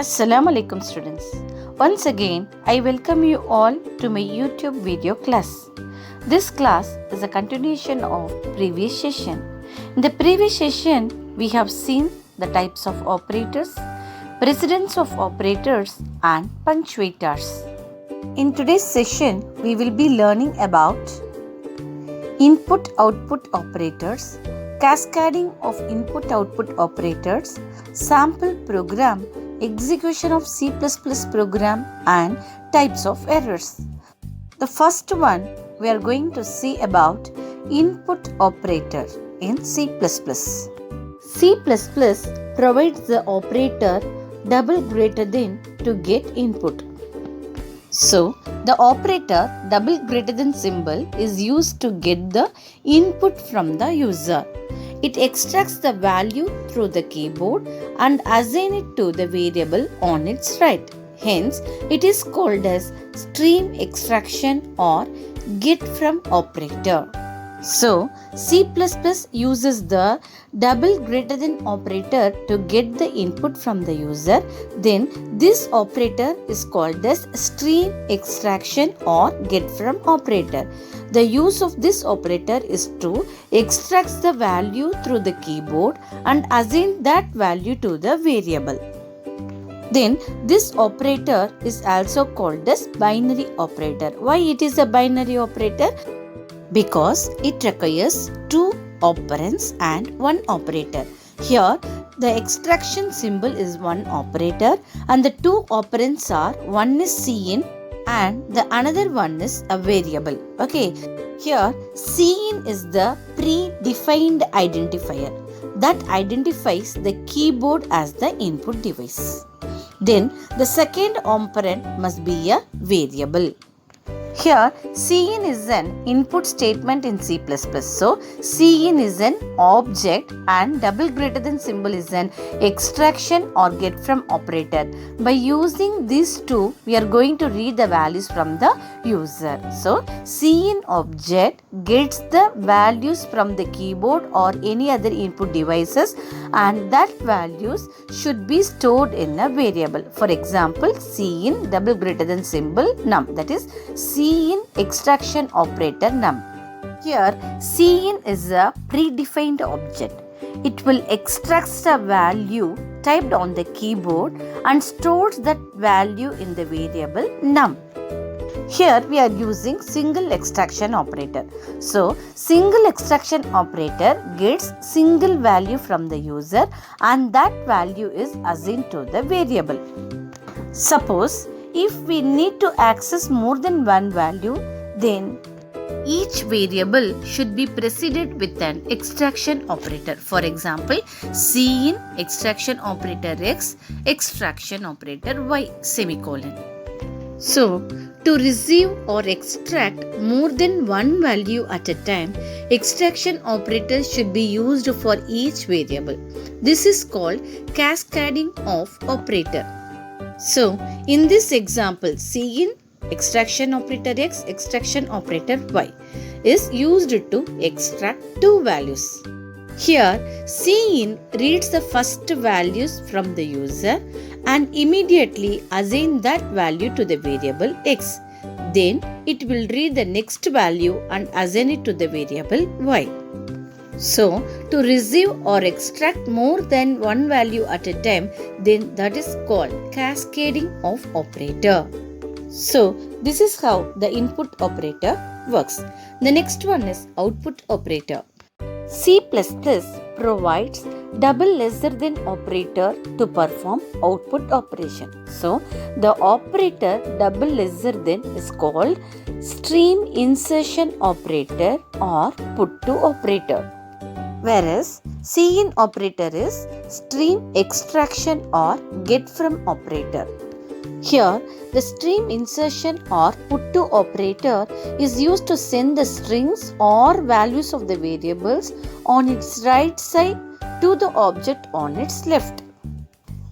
Assalamu alaikum students. Once again, I welcome you all to my YouTube video class. This class is a continuation of previous session. In the previous session, we have seen the types of operators, precedence of operators and punctuators. In today's session, we will be learning about input-output operators, cascading of input-output operators, sample program, execution of C++ program and types of errors. The first one we are going to see about input operator in C++. C++ provides the operator double greater than to get input. So, the operator double greater than symbol is used to get the input from the user. It extracts the value through the keyboard and assign it to the variable on its right. Hence, it is called as stream extraction or get from operator. So, C++ uses the double greater than operator to get the input from the user. Then, this operator is called as stream extraction or get from operator. The use of this operator is to extract the value through the keyboard and assign that value to the variable. Then this operator is also called as binary operator. Why it is a binary operator? Because it requires two operands and one operator. Here the extraction symbol is one operator and the two operands are one is cin and the another one is a variable. Okay, here cin is the predefined identifier that identifies the keyboard as the input device. Then the second operand must be a variable. Here cin is an input statement in C++. So cin is an object and double greater than symbol is an extraction or get from operator. By using these two, we are going to read the values from the user. So cin object gets the values from the keyboard or any other input devices and that values should be stored in a variable. For example, cin double greater than symbol num, that is cin extraction operator num. Here cin is a predefined object. It will extract the value typed on the keyboard and stores that value in the variable num. Here we are using single extraction operator. So single extraction operator gets single value from the user and that value is assigned to the variable. Suppose if we need to access more than one value, then each variable should be preceded with an extraction operator. For example, cin extraction operator x, extraction operator y semicolon. So, to receive or extract more than one value at a time, extraction operators should be used for each variable. This is called cascading of operator. So, in this example, cin extraction operator x, extraction operator y is used to extract two values. Here, cin reads the first values from the user and immediately assign that value to the variable x. Then, it will read the next value and assign it to the variable y. So, to receive or extract more than one value at a time, then that is called cascading of operator. So, this is how the input operator works. The next one is output operator. C++ provides double lesser than operator to perform output operation. So, the operator double lesser than is called stream insertion operator or put to operator. Whereas cin operator is stream extraction or get from operator. Here, the stream insertion or put to operator is used to send the strings or values of the variables on its right side to the object on its left.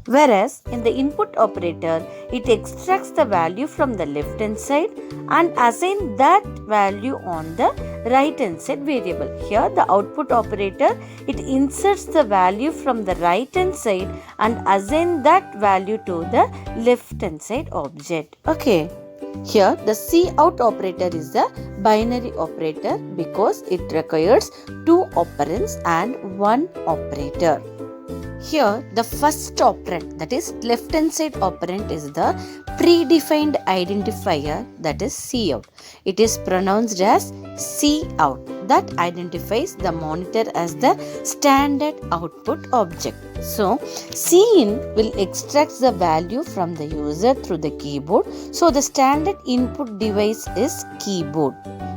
Whereas in the input operator, it extracts the value from the left hand side and assign that value on the right hand side variable. Here the output operator, it inserts the value from the right hand side and assign that value to the left hand side object. Okay. Here the cout operator is the binary operator because it requires two operands and one operator. Here the first operand, that is left hand side operand, is the predefined identifier, that is cout. It is pronounced as cout. That identifies the monitor as the standard output object. So cin will extract the value from the user through the keyboard. So the standard input device is keyboard.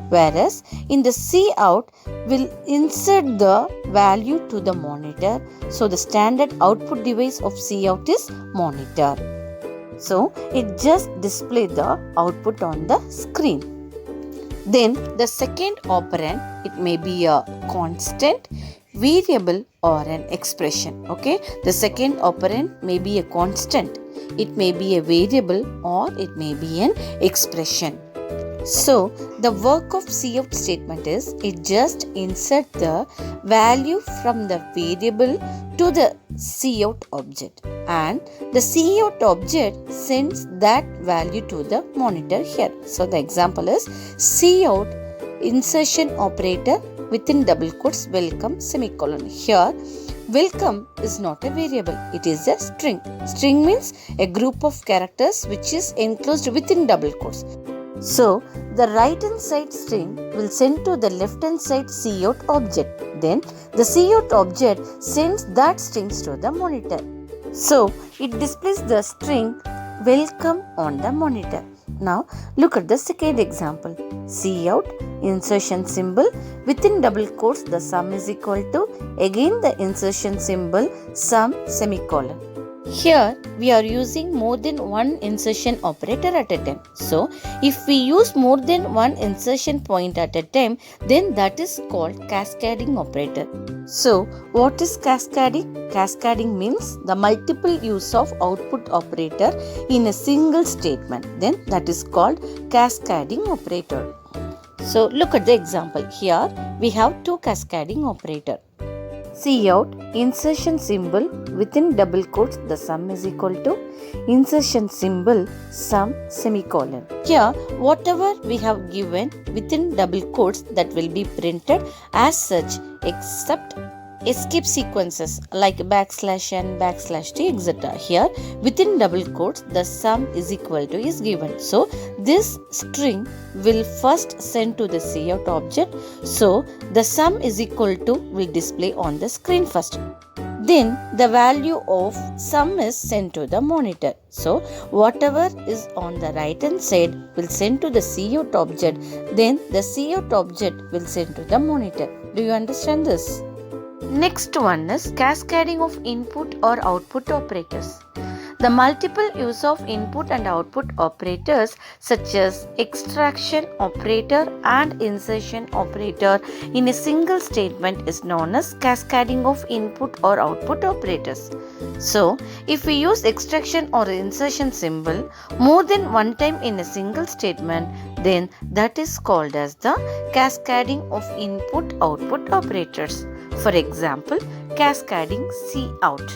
Whereas in the cout will insert the value to the monitor. So the standard output device of cout is monitor. So it just displays the output on the screen. Then the second operand, it may be a constant, variable or an expression. Okay, the second operand may be a constant, it may be a variable or it may be an expression. So the work of cout statement is it just insert the value from the variable to the cout object and the cout object sends that value to the monitor here. So the example is cout insertion operator within double quotes welcome semicolon. Here welcome is not a variable, it is a string. String means a group of characters which is enclosed within double quotes. So the right hand side string will send to the left hand side cout object. Then the cout object sends that strings to the monitor. So it displays the string welcome on the monitor. Now look at the second example. Cout insertion symbol within double quotes the sum is equal to again the insertion symbol sum semicolon. Here we are using more than one insertion operator at a time. So if we use more than one insertion point at a time, then that is called cascading operator. So what is cascading? Cascading means the multiple use of output operator in a single statement. Then that is called cascading operator. So look at the example. Here we have two cascading operator. Cout insertion symbol within double quotes the sum is equal to insertion symbol sum semicolon. Here whatever we have given within double quotes that will be printed as such except escape sequences like backslash n, backslash t, etc. Here within double quotes the sum is equal to is given. So this string will first send to the cout object. So the sum is equal to will display on the screen first. Then the value of sum is sent to the monitor. So whatever is on the right hand side will send to the cout object. Then the cout object will send to the monitor. Do you understand this? Next one is cascading of input or output operators. The multiple use of input and output operators such as extraction operator and insertion operator in a single statement is known as cascading of input or output operators. So, if we use extraction or insertion symbol more than one time in a single statement, then that is called as the cascading of input-output operators. For example, cascading cout.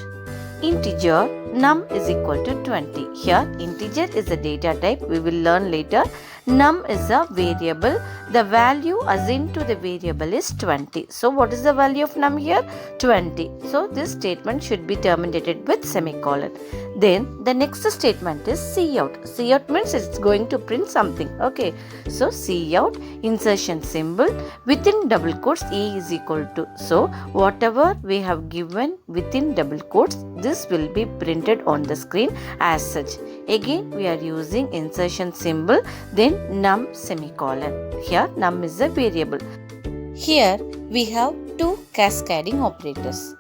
Integer num is equal to 20. Here integer is a data type, we will learn later. Num is a variable. The value assigned to the variable is 20. So what is the value of num here? 20. So this statement should be terminated with semicolon. Then the next statement is cout. Cout means it's going to print something. Okay. So cout insertion symbol within double quotes a is equal to. So whatever we have given within double quotes, this will be printed on the screen as such. Again we are using insertion symbol, then num semicolon. Here num is a variable. Here we have two cascading operators.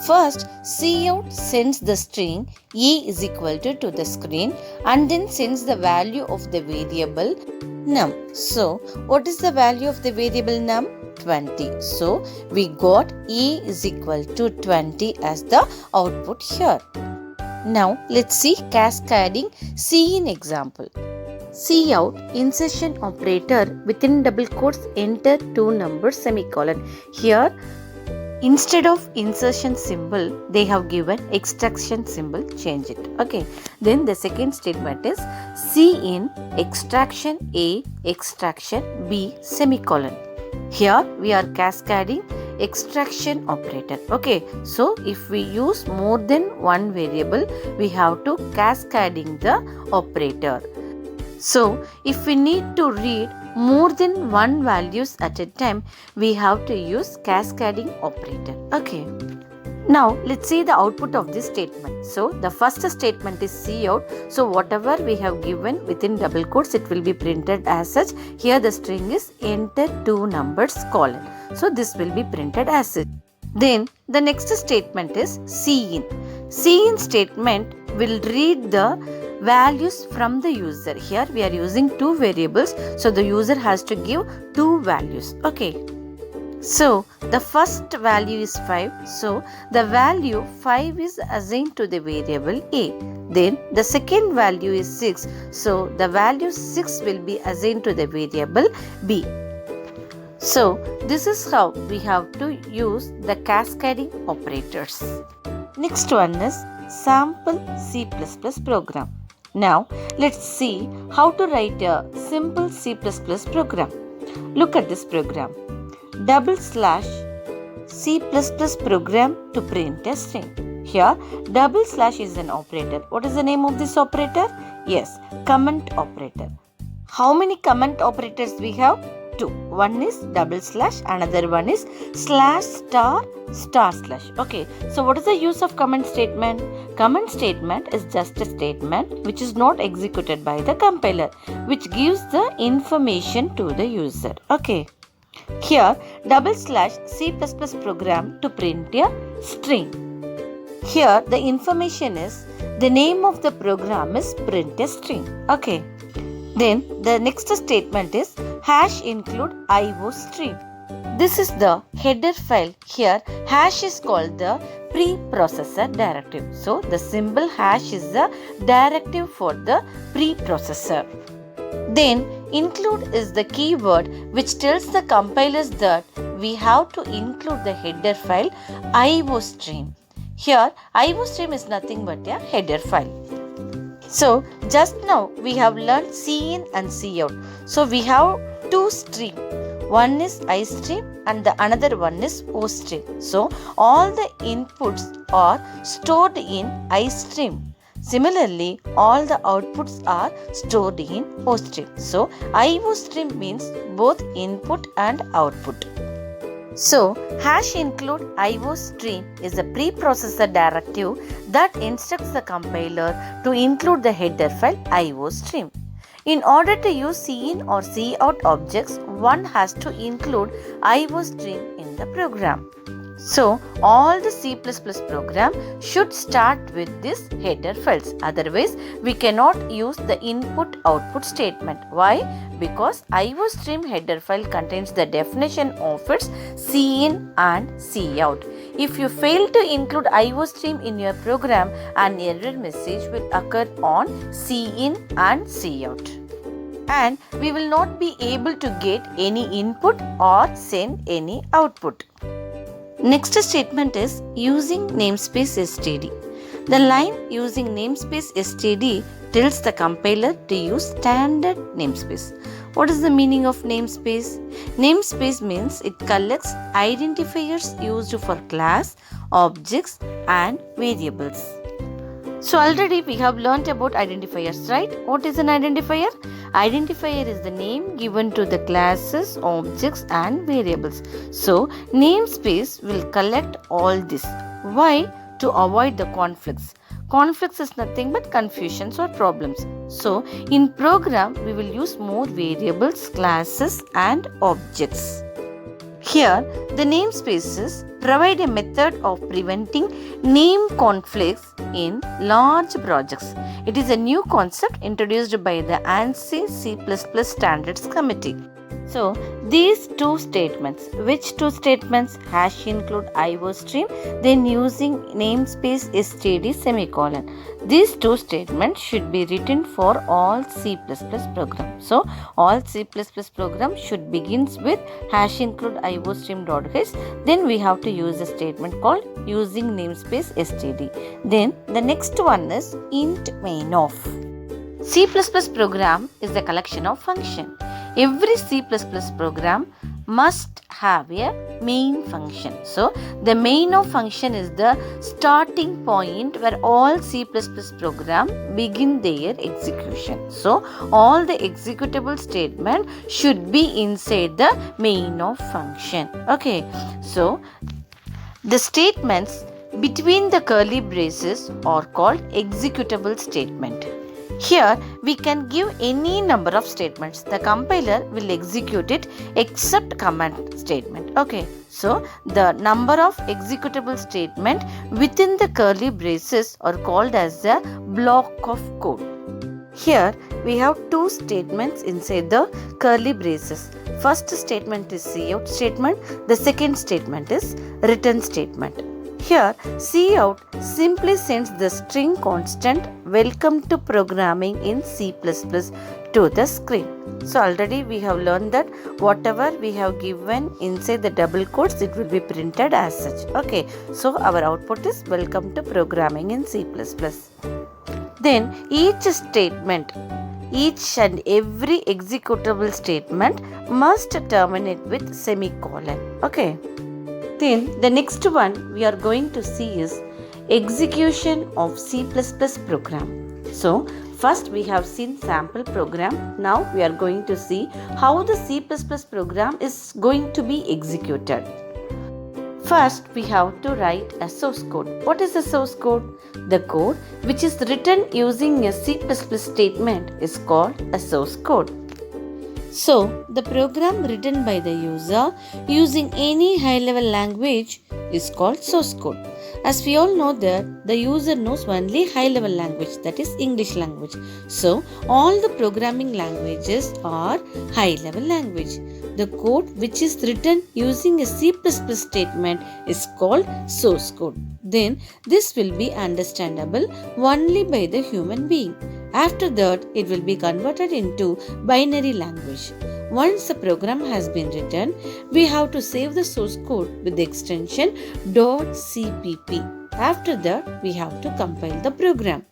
First, cout sends the string a is equal to the screen and then sends the value of the variable num. So what is the value of the variable num? 20. So we got a is equal to 20 as the output here. Now let's see cascading Cin example. Cout insertion operator within double quotes enter two numbers semicolon. Here instead of insertion symbol they have given extraction symbol, change it. Okay, then the second statement is Cin extraction A extraction B semicolon. Here we are cascading extraction operator. Okay, so if we use more than one variable we have to cascading the operator. So if we need to read more than one values at a time we have to use cascading operator. Okay, now let's see the output of this statement. So the first statement is Cout. So whatever we have given within double quotes it will be printed as such. Here the string is enter two numbers colon. So this will be printed as such. Then the next statement is Cin. Cin statement will read the values from the user. Here we are using two variables, so the user has to give two values. Okay, so the first value is 5, so the value 5 is assigned to the variable A. Then the second value is 6, so the value 6 will be assigned to the variable B. So this is how we have to use the cascading operators. Next one is sample C++ program. Now let's see how to write a simple C++ program. Look at this program. /C++ program to print a string. Here / is an operator. What is the name of this operator? Yes, comment operator. How many comment operators we have? Two. One is /, another one is /*/. Okay, so what is the use of comment statement? Comment statement is just a statement which is not executed by the compiler, which gives the information to the user. Okay, here /C++ program to print a string. Here the information is the name of the program is print a string. Okay, then the next statement is #include iostream. This is the header file. Here hash is called the preprocessor directive. So the symbol hash is the directive for the preprocessor. Then include is the keyword which tells the compilers that we have to include the header file iostream. Here iostream is nothing but a header file. So just now we have learned Cin and Cout. So we have two stream. One is iStream and the another one is oStream. So all the inputs are stored in iStream. Similarly, all the outputs are stored in oStream. So iostream means both input and output. So #include iostream is a preprocessor directive that instructs the compiler to include the header file iostream. In order to use Cin or Cout objects, one has to include iostream in the program. So all the C++ program should start with this header files. Otherwise, we cannot use the input-output statement. Why? Because iostream header file contains the definition of its Cin and Cout. If you fail to include iostream in your program, an error message will occur on Cin and Cout. And we will not be able to get any input or send any output. Next statement is using namespace std. The line using namespace std tells the compiler to use standard namespace. What is the meaning of namespace? Namespace means it collects identifiers used for class, objects and variables. So already we have learnt about identifiers, right? What is an identifier? Identifier is the name given to the classes, objects and variables. So namespace will collect all this. Why? To avoid the conflicts. Conflicts is nothing but confusions or problems. So in program we will use more variables, classes and objects. Here the namespaces provide a method of preventing name conflicts in large projects. It is a new concept introduced by the ANSI C++ Standards Committee. So these two statements, which two statements? Hash include IO stream, then using namespace std semicolon. These two statements should be written for all C++ programs. So all C++ program should begins with hash include IO stream dot h. Then we have to use a statement called using namespace std. Then the next one is int main of. C++ program is a collection of functions. Every C++ program must have a main function. So the main of function is the starting point where all C++ program begin their execution. So all the executable statement should be inside the main of function. Okay, so the statements between the curly braces are called executable statement. Here we can give any number of statements. The compiler will execute it except command statement. Okay, so the number of executable statement within the curly braces are called as a block of code. Here we have two statements inside the curly braces. First statement is cout statement. The second statement is return statement. Here, cout simply sends the string constant welcome to programming in C++ to the screen. So already we have learned that whatever we have given inside the double quotes, it will be printed as such. Okay, so our output is welcome to programming in C++. Then each statement, each and every executable statement must terminate with semicolon. Okay. Then the next one we are going to see is execution of C++ program. So first we have seen sample program. Now we are going to see how the C++ program is going to be executed. First we have to write a source code. What is the source code? The code which is written using a C++ statement is called a source code. So, the program written by the user using any high-level language is called source code. As we all know that the user knows only high-level language, that is English language. So, all the programming languages are high-level language. The code which is written using a C++ statement is called source code. Then, this will be understandable only by the human being. After that, it will be converted into binary language. Once the program has been written, we have to save the source code with the extension .cpp. After that, we have to compile the program.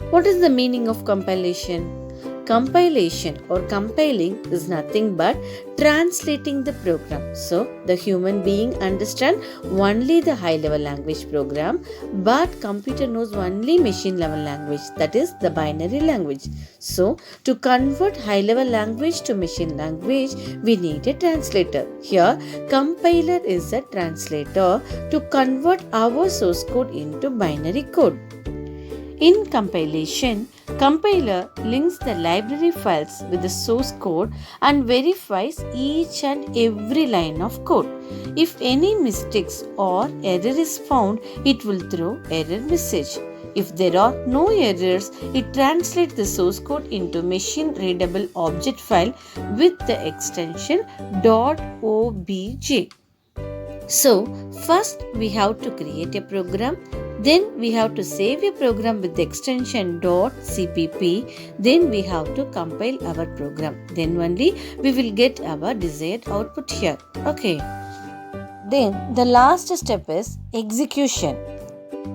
What is the meaning of compilation? Compilation or compiling is nothing but translating the program. So, the human being understand only the high level language program, but computer knows only machine level language, that is the binary language. So, to convert high level language to machine language, we need a translator. Here, compiler is a translator to convert our source code into binary code. In compilation, compiler links the library files with the source code and verifies each and every line of code. If any mistakes or error is found, it will throw error message. If there are no errors, it translates the source code into machine readable object file with the extension .obj. So, first we have to create a program. Then we have to save a program with the extension .cpp. Then we have to compile our program. Then only we will get our desired output here. Okay. Then the last step is execution.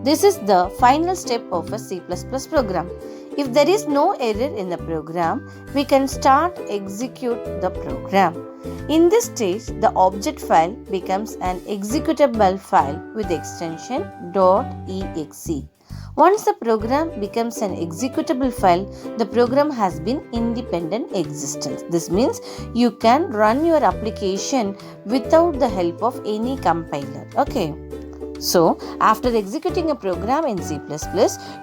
This is the final step of a C++ program. If there is no error in the program, we can start execute the program. In this stage, the object file becomes an executable file with the extension .exe. Once the program becomes an executable file, the program has been independent existence. This means you can run your application without the help of any compiler. Okay. So, after executing a program in C++,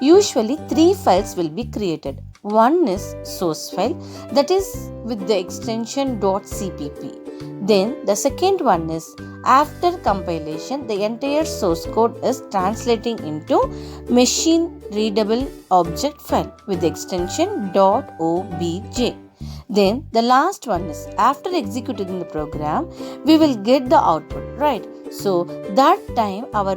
usually 3 files will be created. One is source file, that is with the extension .cpp. Then the second one is after compilation, the entire source code is translating into machine readable object file with the extension .obj. Then the last one is after executing the program, we will get the output, right? So that time our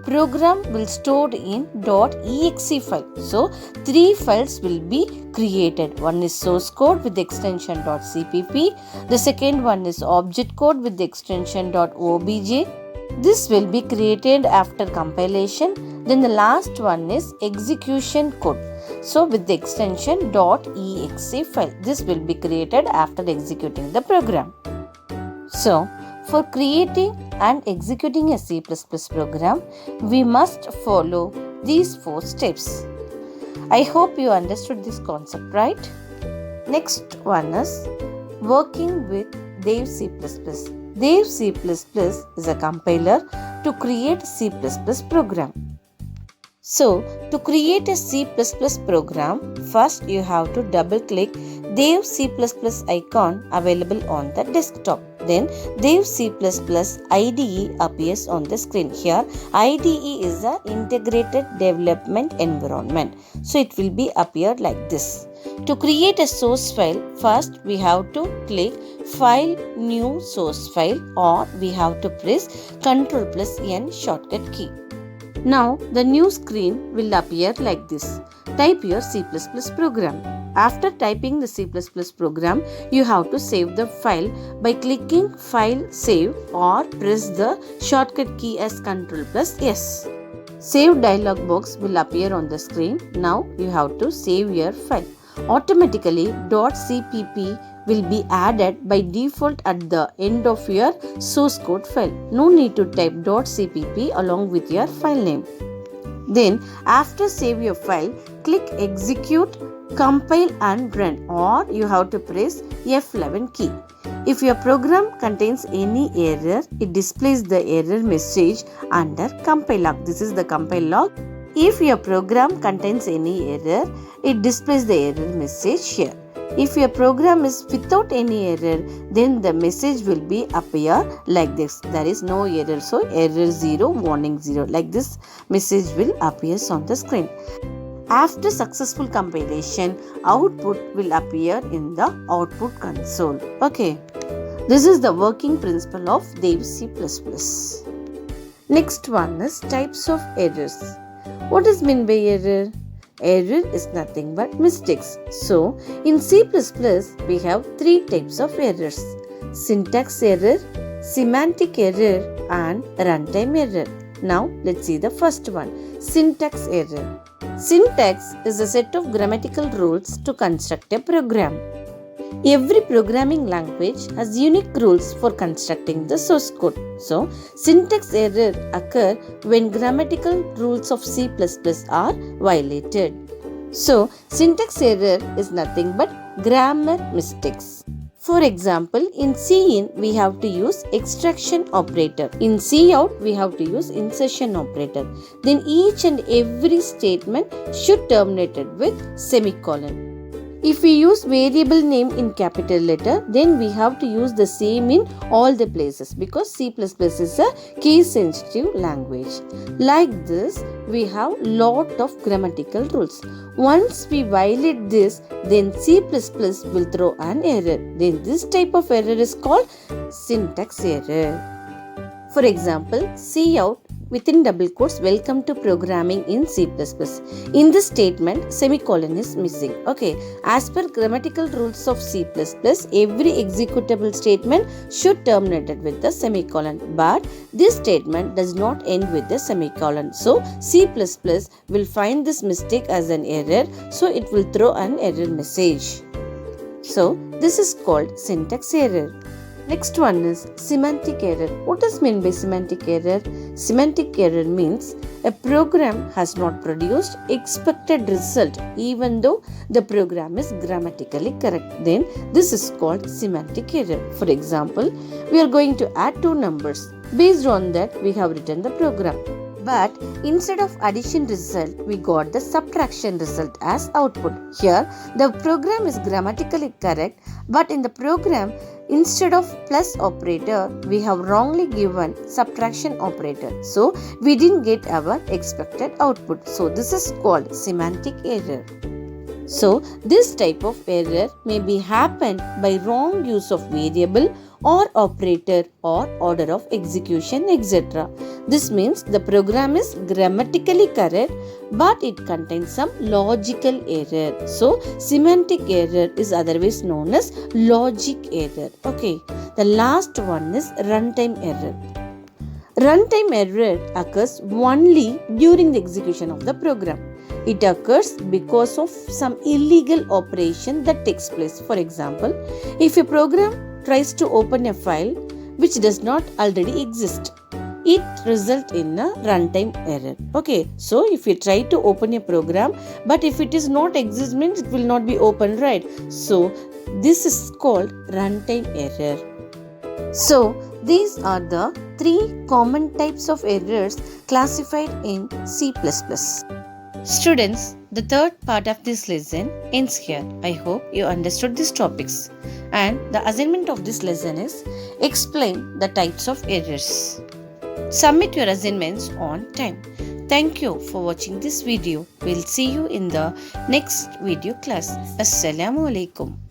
program will stored in .exe file. So three files will be created. One is source code with the extension .cpp. The second one is object code with the extension .obj. This will be created after compilation. Then the last one is execution code. So with the extension .exe file. This will be created after executing the program. So for creating and executing a C++ program, we must follow these 4 steps. I hope you understood this concept, right? Next one is working with Dev C++. Dev C++ is a compiler to create C++ program. So, to create a C++ program, first you have to double click Dev C++ icon available on the desktop. Then Dev C++ IDE appears on the screen. Here IDE is an integrated development environment. So it will be appeared like this. To create a source file, first we have to click File New Source File, or we have to press Ctrl+N shortcut key. Now the new screen will appear like this. Type your C++ program. After typing the C++ program, you have to save the file by clicking File Save or press the shortcut key as Ctrl+S. Save dialog box will appear on the screen. Now you have to save your file. Automatically .cpp will be added by default at the end of your source code file. No need to type .cpp along with your file name. Then after save your file, click execute, compile and run, or you have to press F11 key. If your program contains any error, it displays the error message under compile log. This is the compile log. If your program contains any error, it displays the error message here. If your program is without any error, then the message will be appear like this. There is no error, so error 0, warning 0. Like this message will appear on the screen. After successful compilation, output will appear in the output console. Okay. This is the working principle of Dev C++. Next one is types of errors. What is meant by error? Error is nothing but mistakes. So, in C++, we have 3 types of errors: syntax error, semantic error, and runtime error. Now, let's see the first one, syntax error. Syntax is a set of grammatical rules to construct a program. Every programming language has unique rules for constructing the source code. So, syntax error occur when grammatical rules of C++ are violated. So, syntax error is nothing but grammar mistakes. For example, in cin we have to use extraction operator. In cout we have to use insertion operator. Then each and every statement should terminate with semicolon. If we use variable name in capital letter, then we have to use the same in all the places, because C++ is a case sensitive language. Like this, we have lot of grammatical rules. Once we violate this, then C++ will throw an error. Then this type of error is called syntax error. For example, cout within double quotes, welcome to programming in C++. In this statement, semicolon is missing. Okay, as per grammatical rules of C++, every executable statement should terminate with the semicolon. But this statement does not end with the semicolon. So, C++ will find this mistake as an error. So, it will throw an error message. So, this is called syntax error. Next one is semantic error. What is meant by semantic error? Semantic error means a program has not produced expected result even though the program is grammatically correct. Then this is called semantic error. For example, we are going to add 2 numbers. Based on that, we have written the program. But instead of addition result, we got the subtraction result as output. Here, the program is grammatically correct, but in the program, instead of plus operator, we have wrongly given subtraction operator. So, we didn't get our expected output. So, this is called semantic error. So this type of error may be happened by wrong use of variable or operator or order of execution, etc. This means the program is grammatically correct but it contains some logical error. So semantic error is otherwise known as logic error. Okay, the last one is runtime error. Runtime error occurs only during the execution of the program. It occurs because of some illegal operation that takes place. For example, if a program tries to open a file which does not already exist, it results in a runtime error. Okay, so if you try to open a program but if it is not exist means it will not be open, right? So this is called runtime error. So these are the 3 common types of errors classified in C++. Students, the third part of this lesson ends here. I hope you understood these topics. And the assignment of this lesson is explain the types of errors. Submit your assignments on time. Thank you for watching this video. We'll see you in the next video class. Assalamu alaikum.